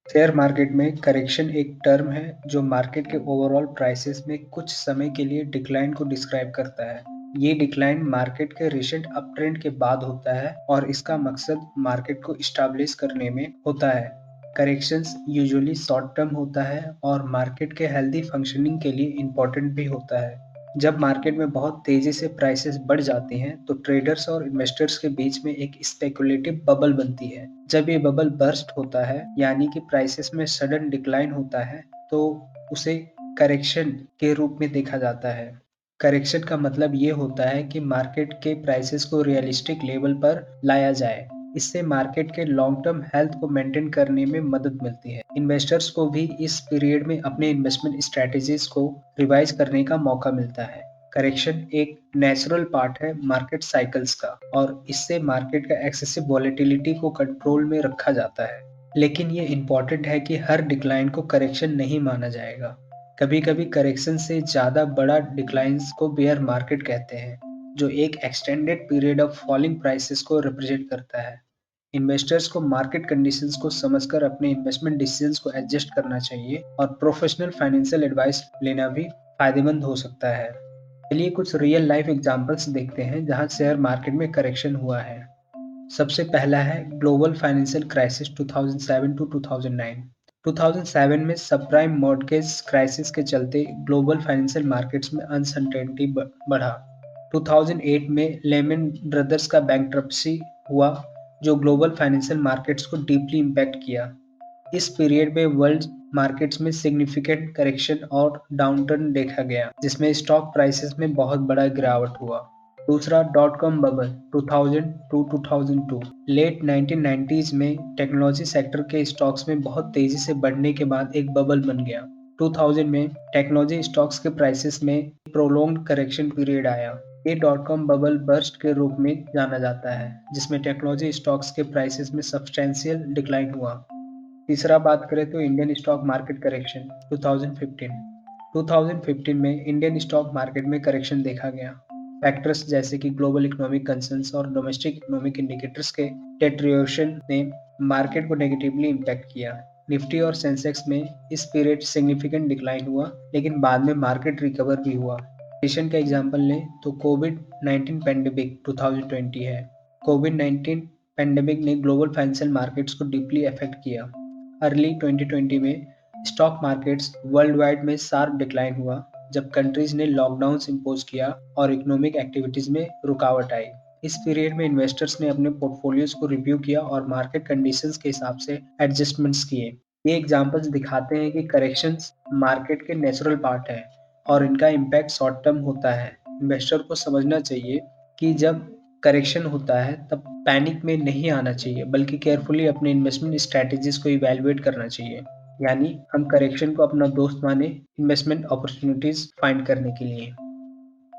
Share market में correction एक term है जो मार्केट के ओवरऑल प्राइसेस में कुछ समय के लिए डिक्लाइन को डिस्क्राइब करता है। ये डिक्लाइन मार्केट के रिसेंट अपट्रेंड के बाद होता है और इसका मकसद मार्केट को स्टैब्लिश करने में होता है। करेक्शंस यूजुअली शॉर्ट टर्म होता है और मार्केट के हेल्दी फंक्शनिंग के लिए इम्पोर्टेंट भी होता है। जब मार्केट में बहुत तेजी से प्राइसेस बढ़ जाती हैं तो ट्रेडर्स और इन्वेस्टर्स के बीच में एक स्पेकुलेटिव बबल बनती है। जब ये बबल बर्स्ट होता है यानी कि प्राइसेस में सडन डिक्लाइन होता है तो उसे करेक्शन के रूप में देखा जाता है। करेक्शन का मतलब ये होता है कि मार्केट के प्राइसेस को रियलिस्टिक लेवल पर लाया जाए। इससे मार्केट के लॉन्ग टर्म हेल्थ को मेंटेन करने में मदद मिलती है। इन्वेस्टर्स को भी इस पीरियड में अपने इन्वेस्टमेंट स्ट्रेटजीज को रिवाइज करने का मौका मिलता है। करेक्शन एक नेचुरल पार्ट है मार्केट साइकिल्स का और इससे मार्केट का एक्सेसिव वॉलेटिलिटी को कंट्रोल में रखा जाता है। लेकिन ये इम्पोर्टेंट है कि हर डिक्लाइन को करेक्शन नहीं माना जाएगा। कभी कभी करेक्शन से ज़्यादा बड़ा डिक्लाइंस को बेयर मार्केट कहते हैं, जो एक extended period of falling prices को रिप्रेजेंट करता है। इन्वेस्टर्स को मार्केट कंडीशंस को समझकर अपने इन्वेस्टमेंट डिसीजंस को एडजस्ट करना चाहिए और प्रोफेशनल फाइनेंशियल एडवाइस लेना भी फायदेमंद हो सकता है। चलिए कुछ रियल लाइफ एग्जांपल्स देखते हैं जहां शेयर मार्केट में करेक्शन हुआ है। सबसे पहला है ग्लोबल फाइनेंशियल क्राइसिस 2007 टू 2009। 2007 में सबप्राइम मॉर्टगेज क्राइसिस के चलते ग्लोबल फाइनेंशियल मार्केट्स में अनसर्टेनिटी बढ़ा। 2008 में लेमन ब्रदर्स का बैंकरप्सी हुआ जो ग्लोबल फाइनेंशियल मार्केट्स को डीपली इम्पैक्ट किया। इस पीरियड में वर्ल्ड मार्केट्स में सिग्निफिकेंट करेक्शन और डाउनटर्न देखा गया जिसमें स्टॉक प्राइसेस में बहुत बड़ा गिरावट हुआ। दूसरा dot com bubble 2000 to 2002। Late 1990s में टेक्नोलॉजी सेक्टर के स्टॉक्स में बहुत तेजी से बढ़ने के बाद एक बबल बन गया। 2000 में टेक्नोलॉजी स्टॉक्स के प्राइसेस में प्रोलॉन्ग्ड करेक्शन पीरियड आया। ये डॉट कॉम बबल बर्स्ट के रूप में जाना जाता है जिसमें टेक्नोलॉजी स्टॉक्स के प्राइसेस में सब्सटेंशियल डिक्लाइन हुआ। तीसरा बात करें तो इंडियन स्टॉक मार्केट करेक्शन 2015। 2015 में इंडियन स्टॉक मार्केट में करेक्शन देखा गया। फैक्टर्स जैसे कि ग्लोबल इकोनॉमिक कंसर्न्स और डोमेस्टिक इकोनॉमिक इंडिकेटर्स के डेटरियोरेशन ने मार्केट को नेगेटिवली इम्पैक्ट किया। निफ्टी और सेंसेक्स में इस पीरियड सिग्निफिकेंट डिक्लाइन हुआ लेकिन बाद में मार्केट रिकवर भी हुआ। रिसेंट का एग्जांपल लें तो कोविड-19 पेंडेमिक 2020 है। कोविड-19 पेंडेमिक ने ग्लोबल फाइनेंशियल मार्केट्स को डीपली अफेक्ट किया। अर्ली 2020 में स्टॉक मार्केट्स वर्ल्ड वाइड में शार्प डिक्लाइन हुआ जब कंट्रीज ने लॉकडाउन इम्पोज किया और इकोनॉमिक एक्टिविटीज में रुकावट आई। इस पीरियड में इन्वेस्टर्स ने अपने पोर्टफोलियोज को रिव्यू किया और मार्केट कंडीशंस के हिसाब से एडजस्टमेंट्स किए। ये एग्जांपल्स दिखाते हैं कि करेक्शंस मार्केट के नेचुरल पार्ट है और इनका इम्पैक्ट शॉर्ट टर्म होता है। इन्वेस्टर को समझना चाहिए कि जब करेक्शन होता है तब पैनिक में नहीं आना चाहिए बल्कि केयरफुली अपने इन्वेस्टमेंट स्ट्रैटेजीज को इवैल्यूएट करना चाहिए। यानी हम करेक्शन को अपना दोस्त माने इन्वेस्टमेंट अपॉर्चुनिटीज फाइंड करने के लिए।